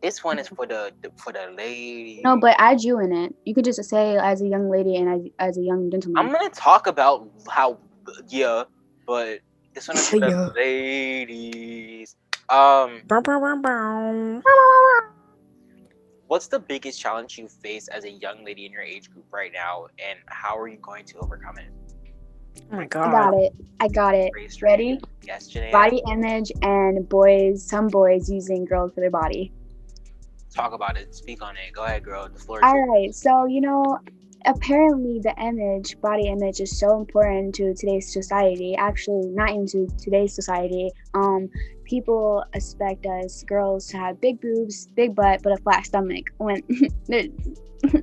This one is for the lady. No, but add you in it. You could just say as a young lady and as a young gentleman. I'm gonna talk about how but this one is for the Yeah. ladies. Bow, bow, bow, bow. What's the biggest challenge you face as a young lady in your age group right now, and how are you going to overcome it? Oh my I god. got it. Raise your Ready? hand. Yes, Janaea. Body image and some boys using girls for their body. Talk about it. Speak on it. Go ahead, girl. The floor is All yours. right, so apparently the body image is so important to today's society. Actually, not into today's society. People expect us girls to have big boobs, big butt, but a flat stomach. When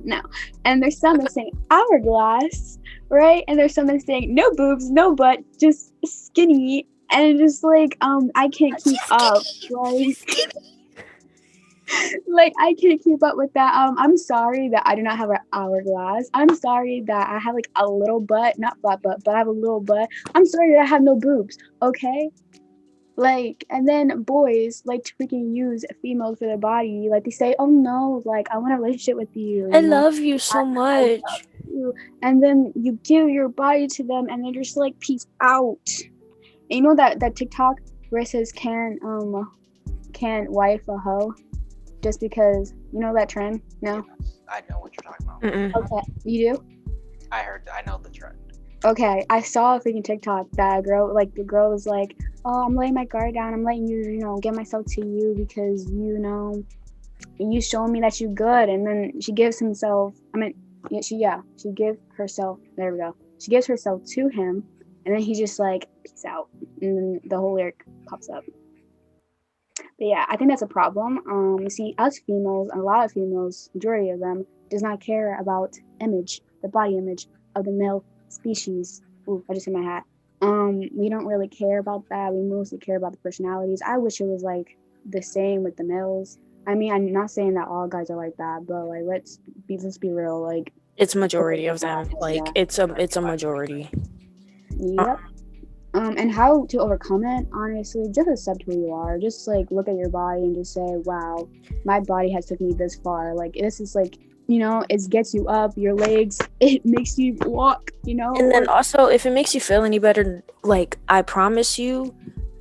no, and there's some that saying hourglass, right? And there's some that saying no boobs, no butt, just skinny, and just like I can't keep up, like I can't keep up with that. I'm sorry that I do not have an hourglass. I'm sorry that I have like a little butt, not flat butt, but I have a little butt. I'm sorry that I have no boobs. Okay. Like, and then boys like to freaking use females for their body. Like they say, "Oh no, like I want a relationship with you." I love you so much. And then you give your body to them, and they're just like, "Peace out." And you know that TikTok where it says, "Can wife a hoe?" Just because that trend. No. Yes, I know what you're talking about. Mm-mm. Okay, you do. I know the trend. Okay, I saw a freaking TikTok that the girl was like, "Oh, I'm laying my guard down. I'm letting you, get myself to you because you showing me that you're good." And then she gives herself. She gives herself. There we go. She gives herself to him, and then he just like peace out, and then the whole lyric pops up. But yeah, I think that's a problem. You see, us females, a lot of females, majority of them, does not care about the body image of the male species. Ooh, I just hit my hat. We don't really care about that. We mostly care about the personalities. I wish it was like the same with the males. I mean, I'm not saying that all guys are like that, but like let's be real. Like It's majority of them. Like it's a majority. Yep. And how to overcome it, honestly, just accept who you are. Just like look at your body and just say, wow, my body has took me this far. Like this is like, it gets you up, your legs, it makes you walk, And then also, if it makes you feel any better, like I promise you,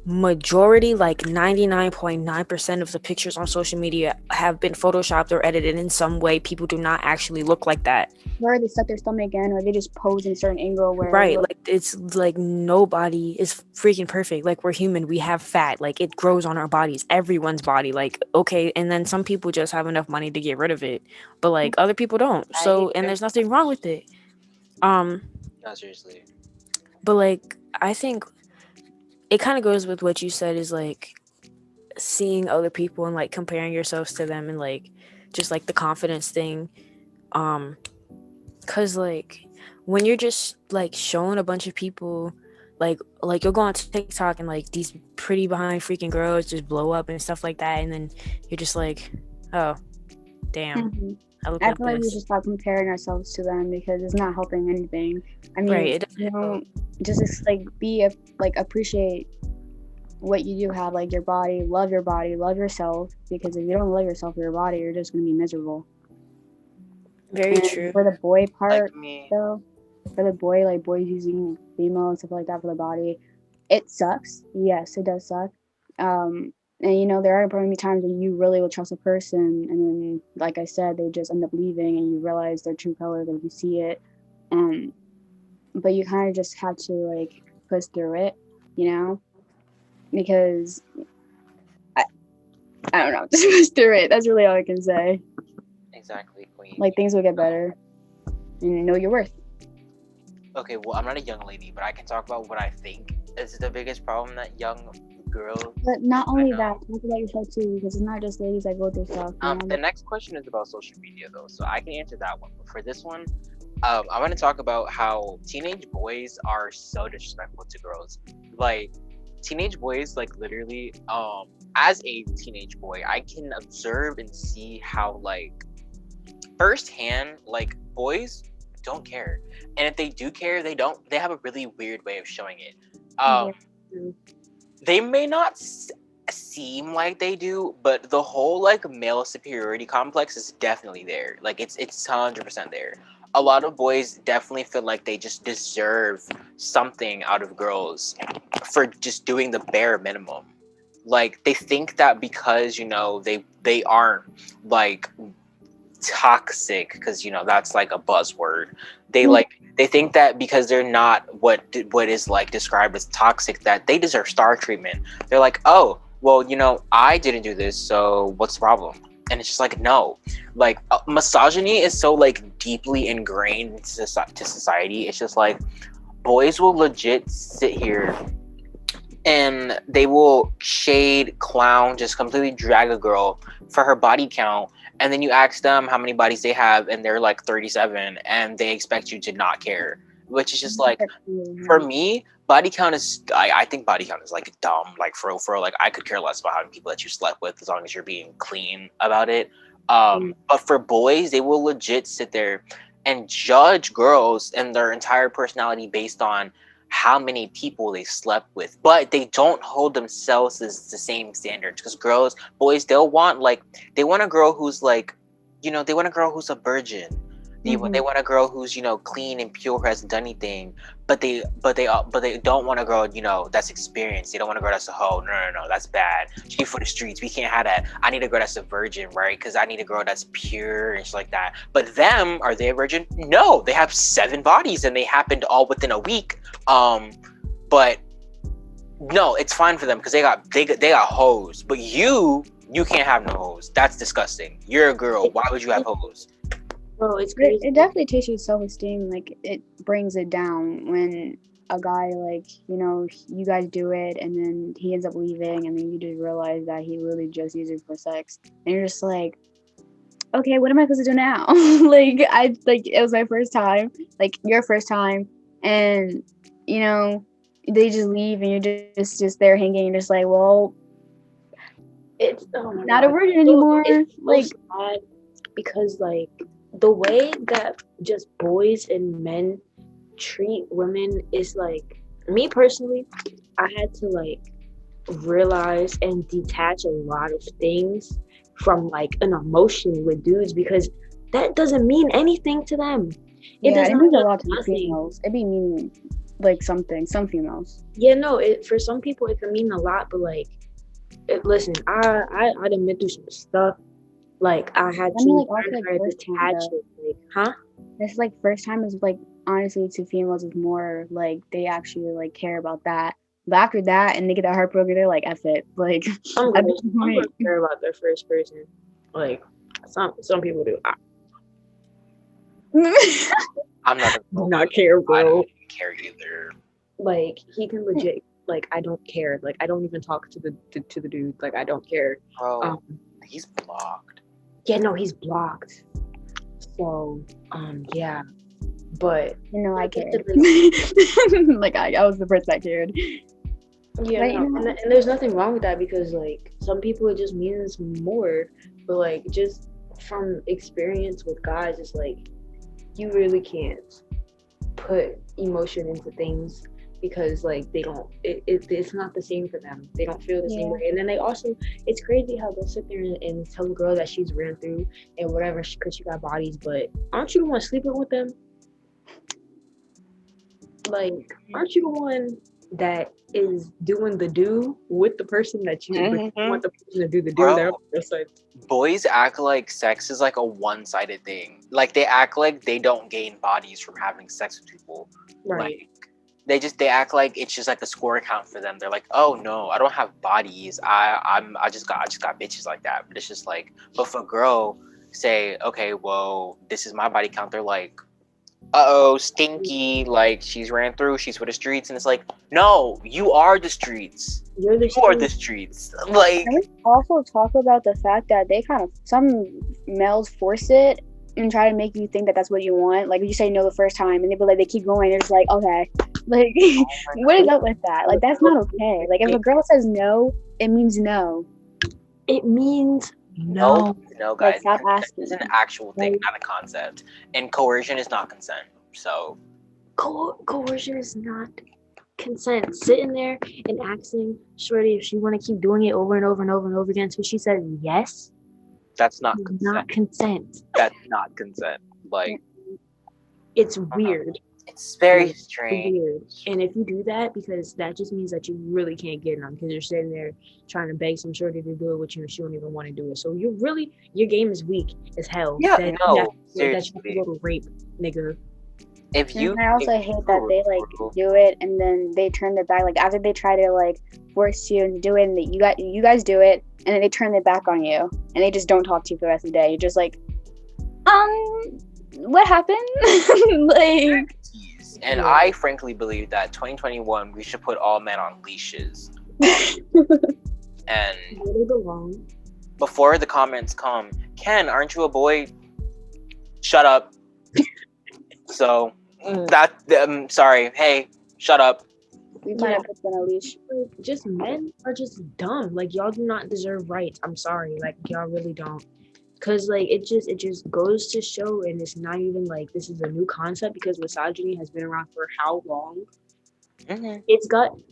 majority, like 99.9% of the pictures on social media have been photoshopped or edited in some way. People do not actually look like that. Where they set their stomach in, or they just pose in a certain angle where Right, like it's like nobody is freaking perfect. Like we're human, we have fat, like it grows on our bodies, everyone's body. Like okay, and then some people just have enough money to get rid of it, but like other people don't. So and there's nothing wrong with it. No, seriously. But like I think it kind of goes with what you said, is like seeing other people and like comparing yourselves to them, and like just like the confidence thing. Cause like when you're just like showing a bunch of people, like you'll go on TikTok and like these pretty behind freaking girls just blow up and stuff like that, and then you're just like, oh damn. I feel like we should stop comparing ourselves to them because it's not helping anything. I mean, right, just like appreciate what you do have, like your body, love yourself, because if you don't love yourself or your body, you're just gonna be miserable. Very true. For the boy part, Like me. though, for the boy, like boys using female and stuff like that for the body, it sucks. Yes, it does suck. And there are probably times when you really will trust a person, and then, like I said, they just end up leaving, and you realize their true color, like you see it. But you kind of just have to like push through it, because I don't know, just push through it. That's really all I can say. Exactly, queen. Like things will get better, and know your worth. Okay, well, I'm not a young lady, but I can talk about what I think is the biggest problem that young girls. But not only that, talk about yourself too, because it's not just ladies that go through stuff. The next question is about social media, though, so I can answer that one. But for this one, I want to talk about how teenage boys are so disrespectful to girls. Like, teenage boys, like literally, as a teenage boy, I can observe and see how like firsthand, like boys don't care, and if they do care, they have a really weird way of showing it. They may not seem like they do, but the whole like male superiority complex is definitely there. Like it's 100% there. A lot of boys definitely feel like they just deserve something out of girls for just doing the bare minimum. Like they think that because they aren't like toxic, because that's like a buzzword. They think that because they're not what is like described as toxic, that they deserve star treatment. They're like, oh well, I didn't do this, so what's the problem? And it's just like, no, like misogyny is so like deeply ingrained into society. It's just like boys will legit sit here and they will shade, clown, just completely drag a girl for her body count. And then you ask them how many bodies they have, and they're like 37, and they expect you to not care. Which is just like, for me, body count is, I think body count is like dumb. Like for real, like I could care less about how many people that you slept with as long as you're being clean about it. But for boys, they will legit sit there and judge girls and their entire personality based on how many people they slept with, but they don't hold themselves as the same standards. Because boys, they want a girl who's like, they want a girl who's a virgin. They want a girl who's clean and pure, who hasn't done anything. But they don't want a girl that's experienced. They don't want a girl that's a hoe. No, that's bad. She for the streets. We can't have that. I need a girl that's a virgin, right? Because I need a girl that's pure and shit like that. But them, are they a virgin? No, they have 7 bodies and they happened all within a week. But no, it's fine for them because they got hoes. But you can't have no hoes. That's disgusting. You're a girl. Why would you have hoes? Bro, it's crazy. It definitely takes your self-esteem. Like, it brings it down when a guy, like, you guys do it and then he ends up leaving and then you just realize that he really just used it for sex. And you're just like, okay, what am I supposed to do now? It was my first time, like your first time, and they just leave and you're just there hanging. You're just like, well, it's not a virgin anymore. It's like sad because like the way that just boys and men treat women is like, me personally, I had to like realize and detach a lot of things from like an emotion with dudes, because that doesn't mean anything to them. It means a lot to females. It be meaning like some females. Yeah, no, for some people it can mean a lot, but like, listen, I done been through some stuff. Like I had to learn how to detach it. Like, huh? It's like first time is like, honestly, to females is more like they actually like care about that. But after that, and they get that heartbroken, they're like, F it. Like, I'm gonna care about their first person. Like some people do. I'm not care, bro. I don't even care either. Like he can legit. Like I don't care. Like I don't even talk to the dude. Like I don't care. Bro, he's blocked. Yeah, no, he's blocked. So, yeah. But I cared. Like I was the person that cared. Yeah, and there's nothing wrong with that, because like some people it just means more. But like just from experience with guys, it's like you really can't put emotion into things, because like they don't, it's not the same for them. They don't feel the same way. And then they also, it's crazy how they'll sit there and tell a girl that she's ran through and whatever because she got bodies, but aren't you the one sleeping with them? Like, aren't you the one that is doing the do with the person that you want the person to do the do? Bro, boys act like sex is like a one-sided thing. Like they act like they don't gain bodies from having sex with people. Right. Like, they act like it's just like a score account for them. They're like, oh no, I don't have bodies. I just got bitches like that. But it's just like, but for a girl, say, okay, well, this is my body count. They're like, uh-oh, stinky, like she's ran through, she's for the streets. And it's like, no, you are the streets. You are the streets. Like, can we also talk about the fact that they kind of, some males force it and try to make you think that that's what you want. Like, you say no the first time and they keep going, they're just like, okay, like, what is up with that? Like, that's not okay. Like, if a girl says no, it means no. It means no, guys. Like, stop asking. It's an actual thing, not a concept. And coercion is not consent. So coercion is not consent, sitting there and asking Shorty if she want to keep doing it over and over and over and over again until she says yes. That's not Is consent. not consent. That's not consent. Like, It's weird. it's very It's strange. weird. And if you do that, because that just means that you really can't get none, because you're sitting there trying to beg some shorty to do it with you and she don't even want to do it. So your game is weak as hell. Yeah, that, no, that you have to seriously. go to rape, nigga. If you, And I also if hate you that they like do it and then they turn their back. Like after they try to like force you to do it, and you guys do it, and then they turn their back on you, and they just don't talk to you for the rest of the day. You're just like, what happened? Like, and Yeah. I frankly believe that 2021 we should put all men on leashes. And Where they belong. before the comments come, Ken, aren't you a boy? Shut up. So that sorry. Hey, shut up. we might Yeah. have put them on a leash. Like, just men are just dumb. Like, y'all do not deserve rights. I'm sorry. Like, y'all really don't. Cause like it just goes to show, and it's not even like this is a new concept, because misogyny has been around for how long?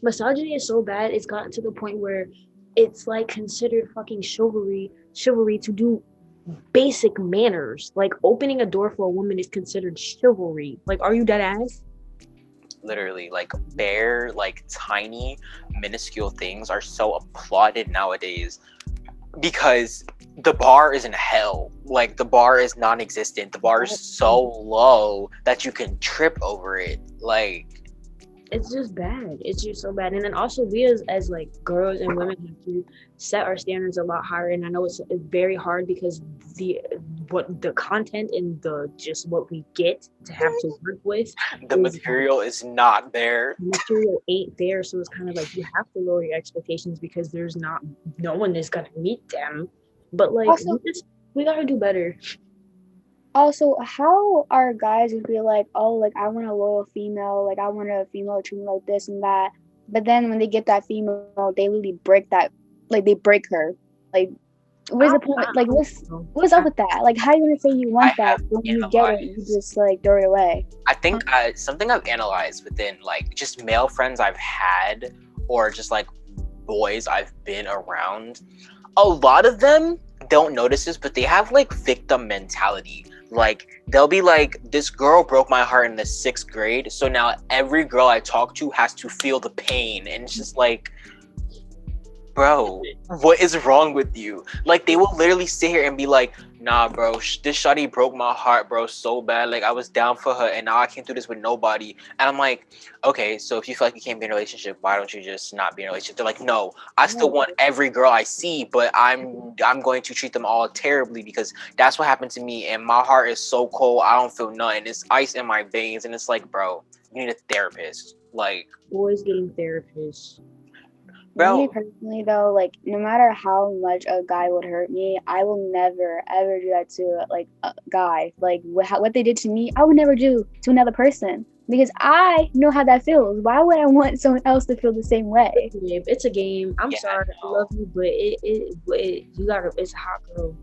Misogyny is so bad, it's gotten to the point where it's like considered fucking chivalry to do basic manners. Like opening a door for a woman is considered chivalry. Like, are you dead ass? Literally, like bare, like tiny, minuscule things are so applauded nowadays because the bar is in hell. Like the bar is non-existent. The bar is so low that you can trip over it. Like, It's just bad. It's just so bad. And then also we as like girls and women have to set our standards a lot higher. And I know it's very hard because the content and the just what we get to have to work with, the material is not there. the material ain't there. So it's kind of like you have to lower your expectations because no one is gonna meet them. But like Also- we gotta do better. Also, how are guys gonna be like, oh, like I want a loyal female, like I want a female to treat me like this and that, but then when they get that female, they literally break that, like they break her. Like, where's the point? Like, what's up with that? Like, how are you gonna say you want I that have when you get it, you analyzed. just like throw it away? I think something I've analyzed within like just male friends I've had or just like boys I've been around, a lot of them don't notice this, but they have like victim mentality. Like they'll be like, this girl broke my heart in the 6th grade, so now every girl I talk to has to feel the pain. And it's just like, bro, what is wrong with you? Like they will literally sit here and be like, nah bro, this shawty broke my heart, bro, so bad. Like I was down for her and now I can't do this with nobody. And I'm like, okay, so if you feel like you can't be in a relationship, why don't you just not be in a relationship? They're like, no, I still want every girl I see, but I'm going to treat them all terribly because that's what happened to me and my heart is so cold, I don't feel nothing. It's ice in my veins. And it's like, bro, you need a therapist. Like, Boys getting therapists. bro, Me personally, though, like no matter how much a guy would hurt me, I will never ever do that to like a guy. Like what they did to me, I would never do to another person because I know how that feels. Why would I want someone else to feel the same way? It's a game. I'm Yeah, sorry, I no. love you, but it you gotta. It's a hot girl.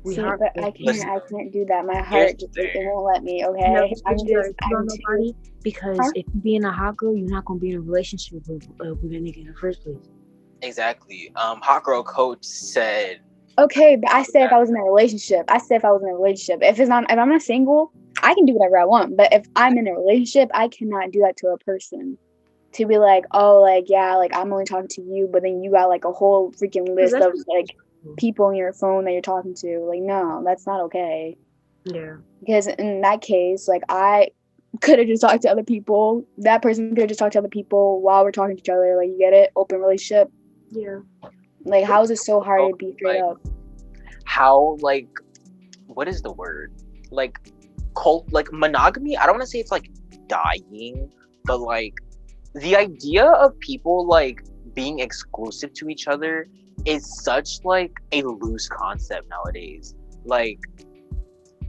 We See, hot but girl. I can't do that. My heart just the it thing. won't let me. Okay, No, I'm you gotta just cheat on I'm too. nobody because Huh? if you being a hot girl, you're not gonna be in a relationship with a nigga in the first place. Exactly. Hot girl coach said, Okay, but I said if I was in a relationship. I said if I was in a relationship. If I'm not single, I can do whatever I want. But if I'm in a relationship, I cannot do that to a person. To be like, oh, like yeah, like I'm only talking to you, but then you got like a whole freaking list that's of like people on your phone that you're talking to. Like, no, that's not okay. Yeah. Because in that case, like I could have just talked to other people. That person could have just talked to other people while we're talking to each other. Like, you get it? Open relationship. Yeah. Like, how is it so hard to be straight like, up? how, like, what is the word? Like, like monogamy? I don't want to say it's like dying, but like the idea of people like being exclusive to each other is such like a loose concept nowadays. Like,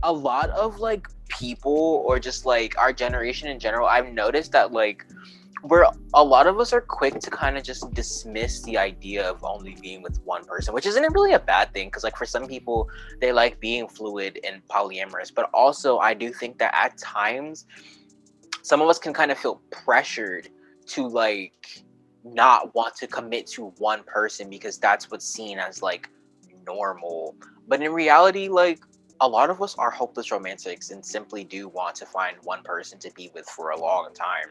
a lot of like people or just like our generation in general, I've noticed that like a lot of us are quick to kind of just dismiss the idea of only being with one person, which isn't really a bad thing because like for some people they like being fluid and polyamorous, but also I do think that at times some of us can kind of feel pressured to like not want to commit to one person because that's what's seen as like normal. But in reality, like a lot of us are hopeless romantics and simply do want to find one person to be with for a long time.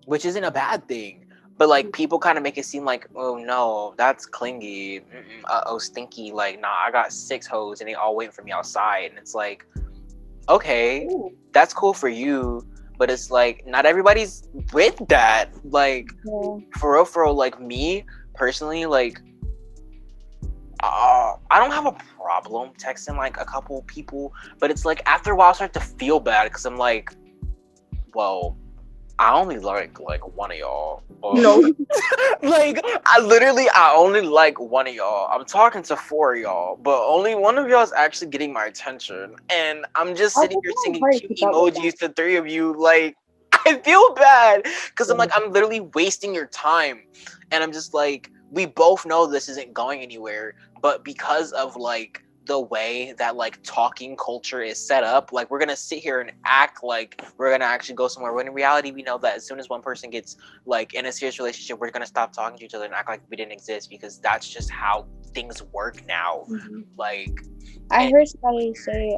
Which isn't a bad thing. But like people kind of make it seem like, oh no, that's clingy. Oh stinky. Like nah, I got 6 hoes and they all waiting for me outside, and it's like, okay, that's cool for you, but it's like not everybody's with that. Like for real, like me personally, like I don't have a problem texting like a couple people, but it's like after a while I start to feel bad because I'm like, well, I only like one of y'all. No. Like I only like one of y'all. I'm talking to 4 of y'all, but only one of y'all is actually getting my attention, and I'm just sitting here singing cute emojis to 3 of you. Like I feel bad because I'm like I'm literally wasting your time, and I'm just like we both know this isn't going anywhere, but because of like the way that like talking culture is set up, like we're gonna sit here and act like we're gonna actually go somewhere, when in reality we know that as soon as one person gets like in a serious relationship, we're gonna stop talking to each other and act like we didn't exist, because that's just how things work now. Like I heard somebody say,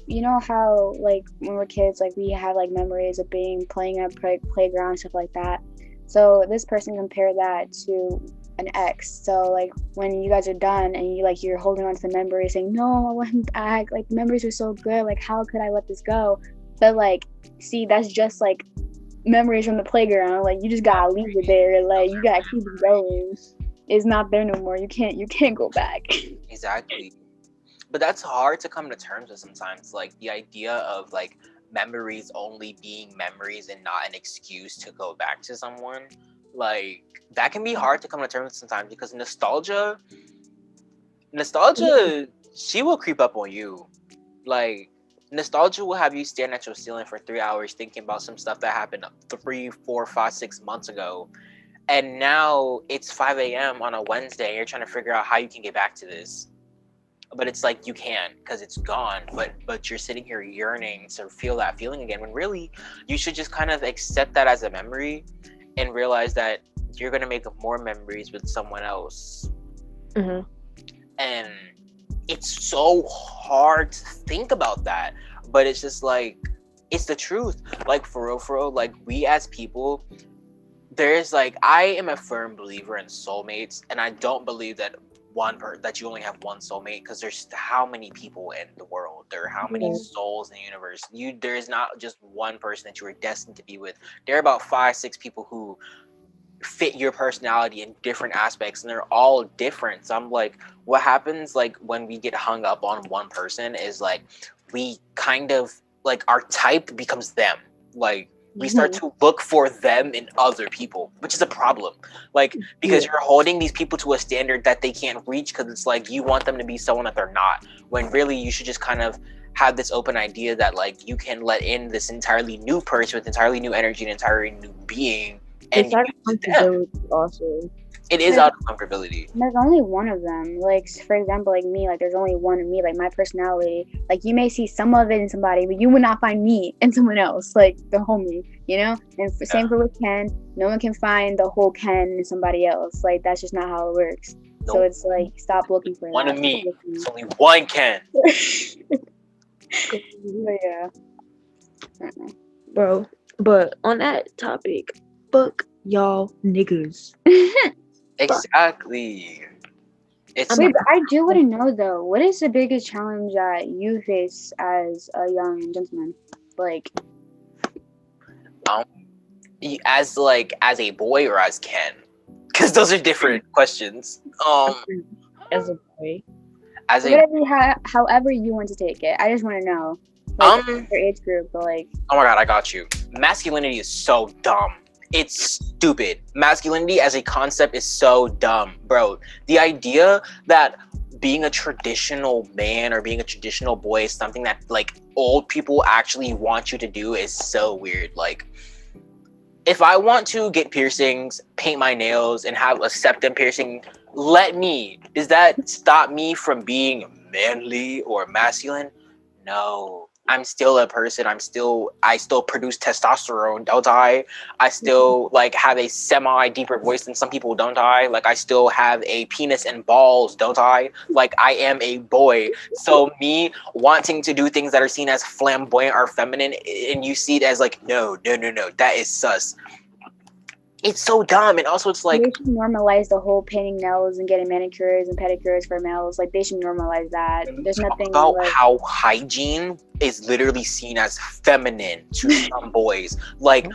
you know how like when we're kids, like we have like memories of playing at playground, stuff like that. So this person compared that to an ex. So like when you guys are done and you're holding on to the memories saying, no, I want back, like the memories are so good, like how could I let this go? But like, see, that's just like memories from the playground. Like you just gotta leave it there, like you gotta keep it going. It's not there no more. You can't go back. Exactly. But that's hard to come to terms with sometimes, like the idea of like memories only being memories and not an excuse to go back to someone. Like that can be hard to come to terms with sometimes, because nostalgia, she will creep up on you. Like nostalgia will have you staring at your ceiling for 3 hours thinking about some stuff that happened 3, 4, 5, 6 months ago, and now it's 5 a.m. on a Wednesday and you're trying to figure out how you can get back to this. But it's like you can, because it's gone, but you're sitting here yearning to feel that feeling again, when really you should just kind of accept that as a memory and realize that you're going to make more memories with someone else. And it's so hard to think about that, but it's just like it's the truth. Like for real, like we as people, there's like, I am a firm believer in soulmates, and I don't believe that that you only have one soulmate, because there's how many people in the world, there are how many souls in the universe. There's not just one person that you are destined to be with. There are about 5, 6 people who fit your personality in different aspects, and they're all different. So I'm like, what happens like when we get hung up on one person is like we kind of like our type becomes them. Like we start to look for them in other people, which is a problem. Like, because you're holding these people to a standard that they can't reach, because it's like you want them to be someone that they're not, when really you should just kind of have this open idea that like you can let in this entirely new person with entirely new energy and entirely new being. And it's out of comfortability also. It is out of comfortability. There's only one of them. Like, for example, like me, like there's only one of me, like my personality. Like you may see some of it in somebody, but you would not find me in someone else, like the homie, you know? And same for with Ken. No one can find the whole Ken in somebody else. Like that's just not how it works. Nope. So it's like, stop looking for one of me. It's only one Ken. But yeah. Bro, but on that topic, fuck y'all niggas. Exactly. Wait, but I do want to know though, what is the biggest challenge that you face as a young gentleman? Like, as a boy or as Ken? Because those are different questions. As a boy. However you want to take it. I just want to know. Like, your age group, but like. Oh my god, I got you. Masculinity is so dumb. It's stupid. Masculinity as a concept is so dumb, bro. The idea that being a traditional man or being a traditional boy is something that like old people actually want you to do is so weird. Like, if I want to get piercings, paint my nails, and have a septum piercing, let me. Does that stop me from being manly or masculine? No. I'm still a person. I still produce testosterone, don't I? I still like have a semi deeper voice than some people, don't I? Like I still have a penis and balls, don't I? Like I am a boy. So me wanting to do things that are seen as flamboyant or feminine, and you see it as like, no, that is sus. It's so dumb. And also it's like, they should normalize the whole painting nails and getting manicures and pedicures for males. Like they should normalize that. There's nothing about like, how hygiene is literally seen as feminine to some boys. Like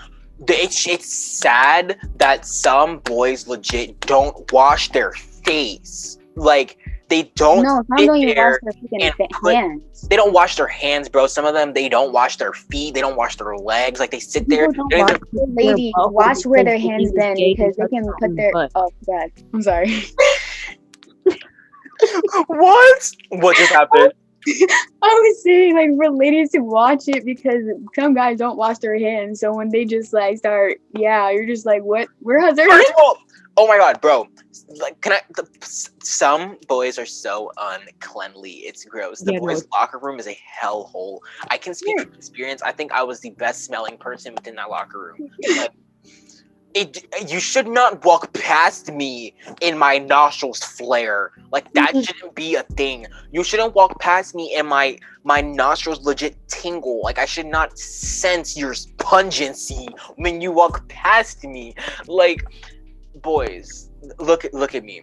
it's sad that some boys legit don't wash their face. Like they don't. no, some sit don't even there wash their and freaking hands. They don't wash their hands, bro. Some of them, they don't wash their feet. They don't wash their legs. Like they sit there. People they don't don't wash even- their lady. butt Watch where their because hands he was been gay because they and can touched put his their. butt. Oh God, I'm sorry. What just happened? I was saying like for ladies to watch it because some guys don't wash their hands. So when they just like start, yeah, you're just like, what? Where has their First hands? of all, oh my god, bro. Like, some boys are so uncleanly. It's gross. The Yeah, no. boys' locker room is a hellhole. I can speak from experience. I think I was the best smelling person within that locker room. Like, you should not walk past me in my nostrils flare. Like that shouldn't be a thing. You shouldn't walk past me and my nostrils legit tingle. Like I should not sense your pungency when you walk past me. Like, boys, look at me.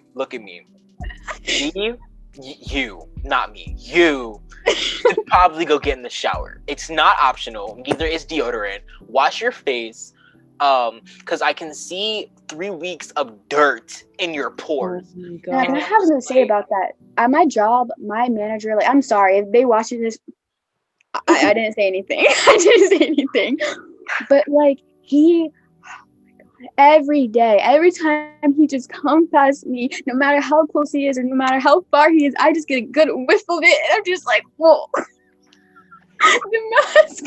You, not me. You should probably go get in the shower. It's not optional. Neither is deodorant. Wash your face. Because I can see 3 weeks of dirt in your pores. Oh my Yeah, God. but I have something to say about that. At my job, my manager, like, I'm sorry if they watching this. I didn't say anything. I didn't say anything. But like he, every day, every time he just comes past me, no matter how close he is or no matter how far he is, I just get a good whiff of it, and I'm just like, whoa. The mask.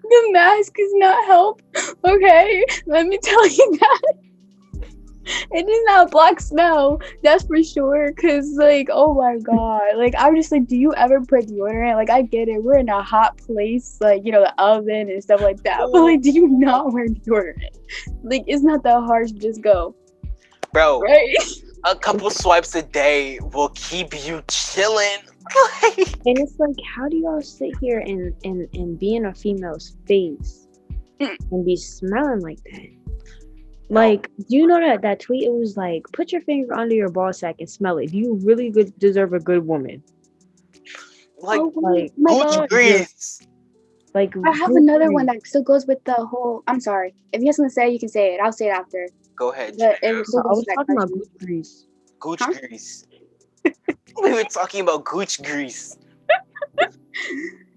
The mask is not help. Okay, let me tell you that. It is not black snow, that's for sure. Cause like, oh my god, like I'm just like, do you ever put deodorant? Like I get it, we're in a hot place, like you know the oven and stuff like that. But like, do you not wear deodorant? Like it's not that hard to just go, Bro, right? a couple swipes a day will keep you chilling. And it's like, how do y'all sit here and be in a female's face and be smelling like that? Like, do you know that tweet? It was like, put your finger under your ball sack and smell it. Do you really deserve a good woman? Like, Oh my Gucci god. grease. Like, I have another one that still goes with the whole. I'm sorry. If you have something to say, you can say it. I'll say it after. Go ahead. But it Jacob. still I goes was with that talking about question. Gucci grease. Gooch Huh? grease. We were talking about Gooch grease.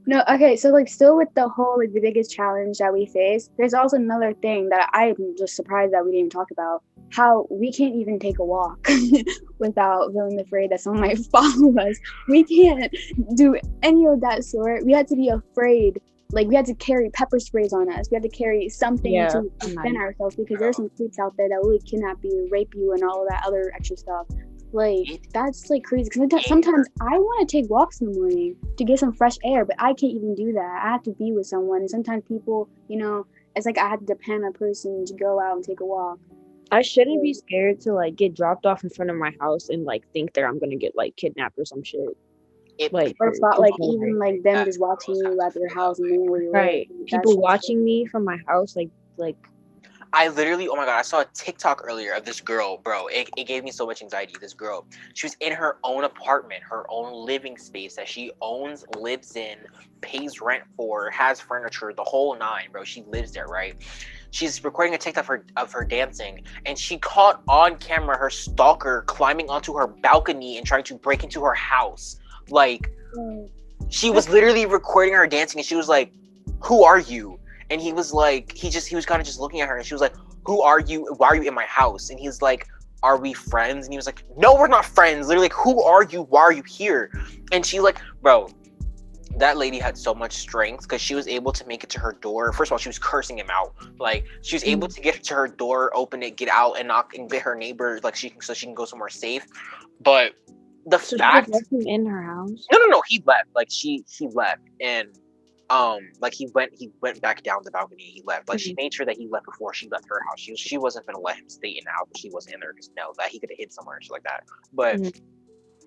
No, okay, so like still with the whole like the biggest challenge that we face, there's also another thing that I'm just surprised that we didn't talk about. How we can't even take a walk without feeling afraid that someone might follow us. We can't do any of that sort. We had to be afraid. Like we had to carry pepper sprays on us. We had to carry something Yeah. to defend ourselves because there's some creeps out there that will kidnap you, rape you, and all that other extra stuff. Like that's like crazy because sometimes I want to take walks in the morning to get some fresh air, but I can't even do that. I have to be with someone, and sometimes people, you know, it's like I have to depend on a person to go out and take a walk. I shouldn't be scared to like get dropped off in front of my house and like think that I'm gonna get like kidnapped or some shit. Like, Or thought like it's even like them just watching you at their house and knowing where you right, live. people watching me from my house, like I literally, oh my god, I saw a TikTok earlier of this girl, bro. It gave me so much anxiety. This girl, she was in her own apartment, her own living space that she owns, lives in, pays rent for, has furniture, the whole nine, bro. She lives there, right? She's recording a TikTok of her dancing, and she caught on camera her stalker climbing onto her balcony and trying to break into her house. Like, she was literally recording her dancing, and she was like, "Who are you?" And he was like, he was kind of just looking at her, and she was like, "Who are you? Why are you in my house?" And he's like, "Are we friends?" And he was like, "No, we're not friends." Literally, like, "Who are you? Why are you here?" And she like, bro, that lady had so much strength because she was able to make it to her door. First of all, she was cursing him out. Like, she was able to get to her door, open it, get out, and knock and get her neighbor, like so she can go somewhere safe. But the So she fact. left him in her house. No, he left. Like she left, and like he went back down the balcony. He left. Like she made sure that he left before she left her house. She wasn't gonna let him stay in the house. She wasn't in there because no, that he could have hid somewhere and shit like that. But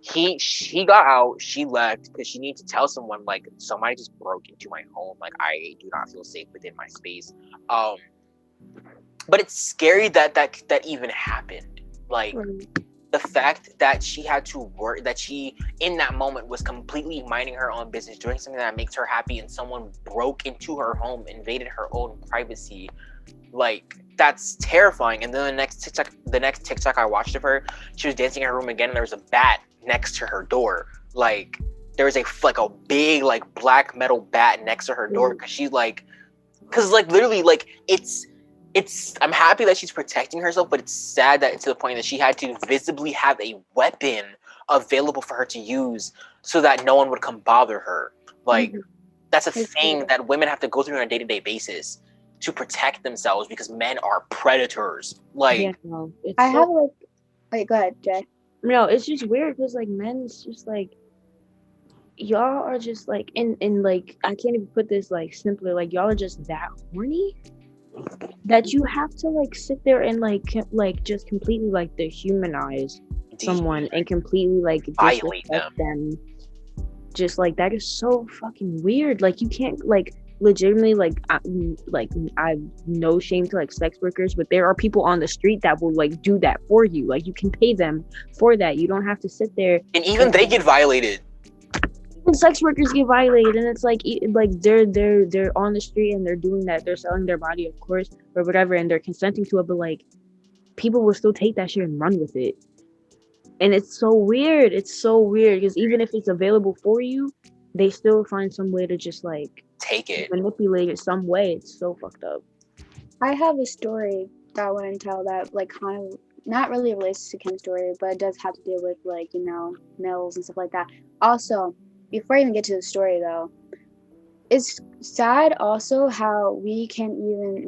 she got out. She left because she needed to tell someone, like, somebody just broke into my home. Like, I do not feel safe within my space. But it's scary that even happened. Like, the fact that she had to work, that she in that moment was completely minding her own business, doing something that makes her happy, and someone broke into her home, invaded her own privacy. Like, that's terrifying. And then the next TikTok I watched of her, she was dancing in her room again, and there was a bat next to her door. Like, there was a big like black metal bat next to her door, because literally, like, it's I'm happy that she's protecting herself, but it's sad that to the point that she had to visibly have a weapon available for her to use so that no one would come bother her. Like, that's a thing that women have to go through on a day-to-day basis to protect themselves, because men are predators. Like, Yeah, no, I have like, wait, go ahead, Jay. No, it's just weird because like men's just like y'all are just like and like I can't even put this like simpler, like y'all are just that horny that you have to like sit there and like just completely like dehumanize someone and completely like violate disrespect them. Just like that is so fucking weird. Like you can't like legitimately like I no shame to like sex workers, but there are people on the street that will like do that for you. Like you can pay them for that. You don't have to sit there. And even they get violated. Even sex workers get violated, and it's like they're on the street and they're doing that. They're selling their body, of course, or whatever, and they're consenting to it. But like people will still take that shit and run with it. And it's so weird. It's so weird because even if it's available for you, they still find some way to just like take it, manipulate it some way. It's so fucked up. I have a story that I want to tell that like kind of not really relates to Kim's story, but it does have to do with like, you know, males and stuff like that. Also, before I even get to the story though, it's sad also how we can't even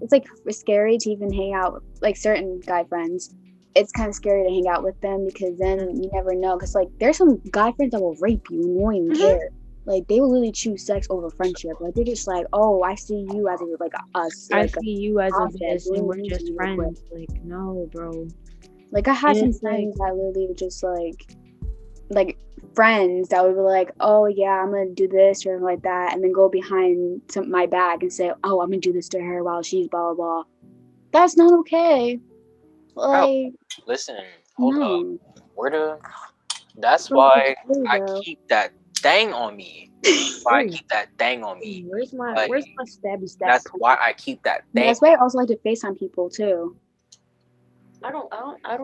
it's like scary to even hang out with like certain guy friends. It's kind of scary to hang out with them because then you never know. Because like there's some guy friends that will rape you and won't even care. Like they will really choose sex over friendship. Like they're just like, oh, I see you as like us. I like, see you as a this, and we're just really friends. Like no, bro. Like I had some it's friends that literally were just like friends that would be like, oh yeah, I'm gonna do this or like that, and then go behind my back and say, oh, I'm gonna do this to her while she's blah blah blah. That's not okay. Like, listen, hold up. That's why I keep that thing on me. Why I keep that thing on me. Where's my stabby stab? That's why I keep that thing. That's why I also like to FaceTime people too. I don't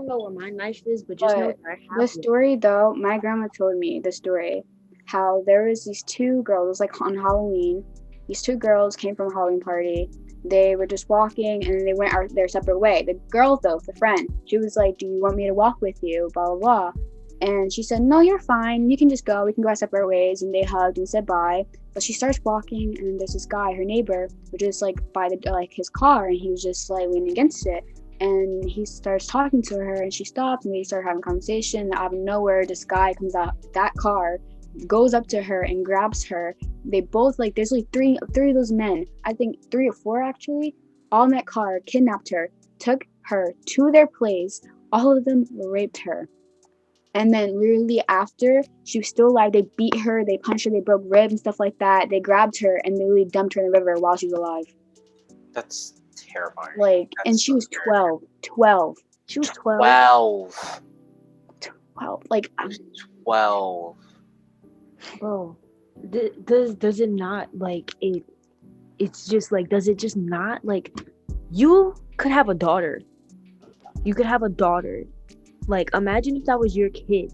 know where my knife is, but just know that I have the story though, my grandma told me the story how there was these two girls like on Halloween. These two girls came from a Halloween party. They were just walking and they went their separate way. The girl though, the friend, she was like, do you want me to walk with you? Blah, blah, blah. And she said, no, you're fine. You can just go. We can go our separate ways. And they hugged and said bye. But she starts walking and there's this guy, her neighbor, which is like by his car, and he was just like leaning against it. And he starts talking to her and she stops and they start having a conversation. Out of nowhere, this guy comes out that car, goes up to her and grabs her. They both there's like three of those men, I think 3 or 4 actually, all in that car, kidnapped her, took her to their place. All of them raped her. And then literally after she was still alive, they beat her, they punched her, they broke ribs and stuff like that. They grabbed her and they really dumped her in the river while she was alive. That's terrifying. Like, that's and she was 12. She was 12. 12. Like, 12. Bro, does it not like it? It's just like, does it just not like? You could have a daughter. You could have a daughter. Like, imagine if that was your kid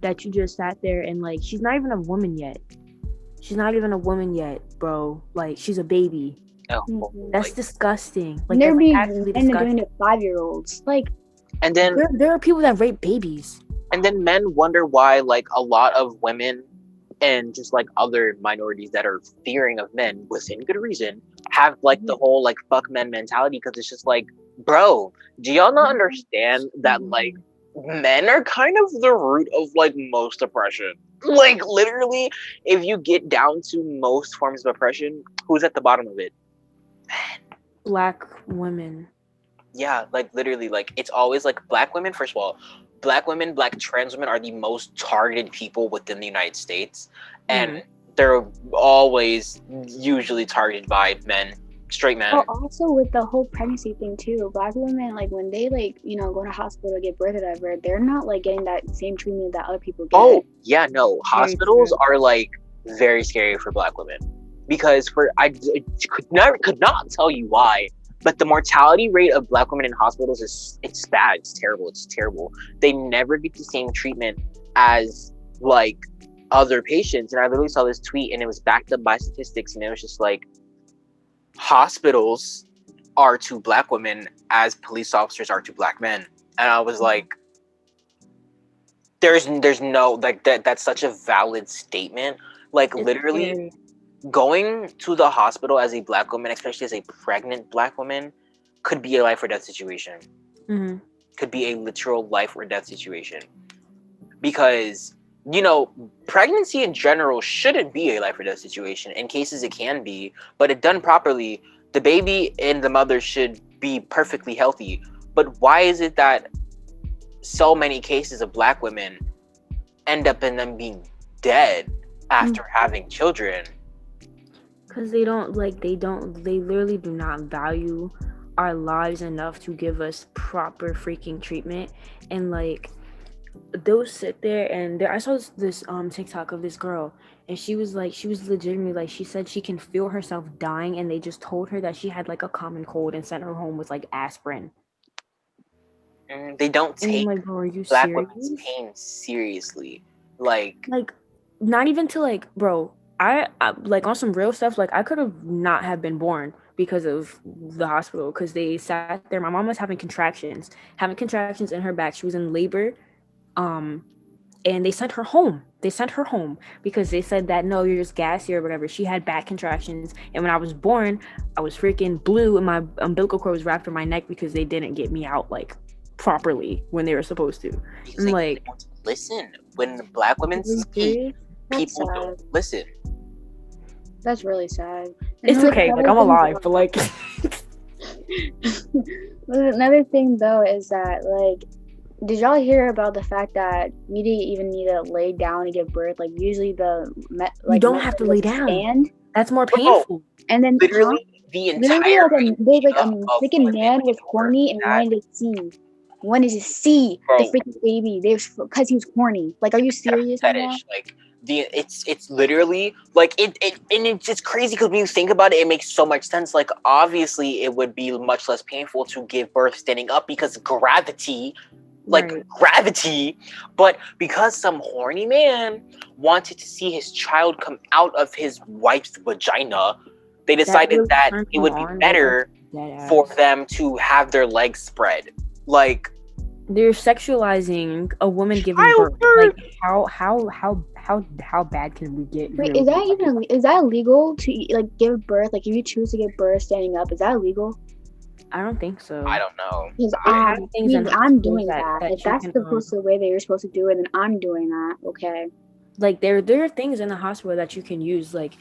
that you just sat there and like, she's not even a woman yet. She's not even a woman yet, bro. Like, she's a baby. Oh, that's disgusting. Like, they're being actually doing to 5-year-olds. Like, and then there are people that rape babies. And then men wonder why, like, a lot of women and just like other minorities that are fearing of men within good reason have like the whole like fuck men mentality, because it's just like, bro, do y'all not understand that like men are kind of the root of like most oppression. Like literally, if you get down to most forms of oppression, who's at the bottom of it? Black women. Yeah, like literally, like it's always like black women. First of all, black women, black trans women are the most targeted people within the United States, and they're always usually targeted by men, straight men. Oh, also with the whole pregnancy thing too, black women, like when they like go to hospital to get birth or whatever, they're not like getting that same treatment that other people get. Oh yeah, no, Very hospitals true. are like very scary for black women because I could not tell you why, but the mortality rate of black women in hospitals it's bad, it's terrible. They never get the same treatment as like other patients, and I literally saw this tweet and it was backed up by statistics, and it was just like hospitals are to black women as police officers are to black men, and I was like, there's no like that's such a valid statement. Like It's literally scary. going to the hospital as a black woman, especially as a pregnant black woman, could be a life or death situation. Mhm. Could be a literal life or death situation. Because, pregnancy in general shouldn't be a life or death situation. In cases it can be, but if done properly, the baby and the mother should be perfectly healthy. But why is it that so many cases of black women end up in them being dead after having children? Because they literally do not value our lives enough to give us proper freaking treatment. And like they'll sit there and I saw this TikTok of this girl, and she was legitimately like, she said she can feel herself dying, and they just told her that she had like a common cold and sent her home with like aspirin. They don't And I'm take like, bro, are you black serious? women's pain seriously. Like Not even to like, bro, I like on some real stuff, like I could have not have been born because of the hospital, because they sat there. My mom was having contractions in her back. She was in labor, and they sent her home. Because they said that no, you're just gassy or whatever. She had back contractions, and when I was born, I was freaking blue, and my umbilical cord was wrapped around my neck because they didn't get me out like properly when they were supposed to. because I'm they like, don't listen. When black women are you speak, serious? That's people sad. don't listen. That's really sad. And It's then, okay, like another I'm thing alive, though- but like Another thing though is that like, did y'all hear about the fact that you didn't even need to lay down to give birth? Like usually you don't have to lay down. stand, That's more painful. and then Literally, the literally entire there's like a idea of freaking women man was giving birth horny is and that, wanted to see bro, the freaking baby. Because he was horny. Like, are you serious? Right now? fetish. Like it's literally like it and it's just crazy because when you think about it, it makes so much sense. Like obviously, it would be much less painful to give birth standing up because gravity. Like Right. gravity, but because some horny man wanted to see his child come out of his wife's vagina, they decided really that turned it would me be on, like, better Dead for ass. them to have their legs spread. Like They're sexualizing a woman giving birth. childbirth. Like how bad can we get? Wait, really? is that illegal to like give birth? Like, if you choose to give birth standing up, is that illegal? I don't think so. I don't know. Because They have things in I'm hospitals doing that that. If you that's can, the way that you're supposed to do it, then I'm doing that. Okay. like there are things in the hospital that you can use. Like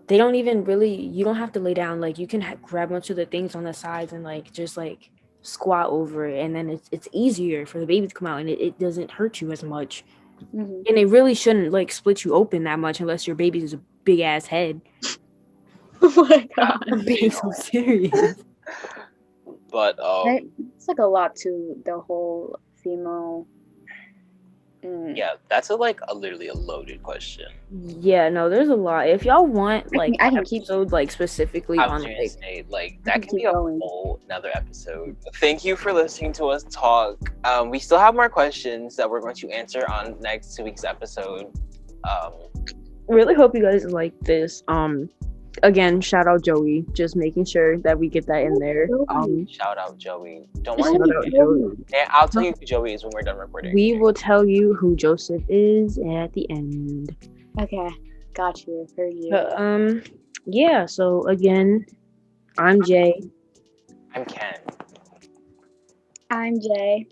they don't even really. You don't have to lay down. Like you can grab onto the things on the sides and like just like squat over it, and then it's easier for the baby to come out, and it doesn't hurt you as much. Mm-hmm. And they really shouldn't like split you open that much unless your baby is a big ass head. Oh my god. I'm being so serious. But It's like a lot to the whole female. yeah, that's literally a loaded question. Yeah, no, there's a lot. If y'all want like I an can keep- episode like specifically I on was gonna like say, like I that can can be keep a going. whole another episode. Thank you for listening to us talk. We still have more questions that we're going to answer on next week's episode. really hope you guys like this. Again, shout out Joey, just making sure that we get that in there. Shout out Joey. Don't Shout worry. Shout out Joey. Yeah, I'll tell you who Joey is when we're done recording. We will tell you who Joseph is at the end. Okay, got you. Heard you. Yeah. So again, I'm Jay. I'm Ken. I'm Jay.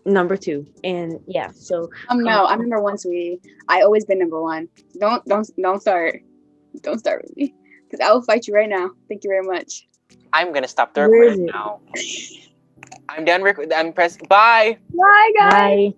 number 2. And yeah, so No, I'm number 1, sweetie. I always been number 1. Don't start. Don't start with me, because I will fight you right now. Thank you very much. I'm gonna stop the Where is recording it? now. I'm done. I'm pressing. Bye. Bye, guys. Bye.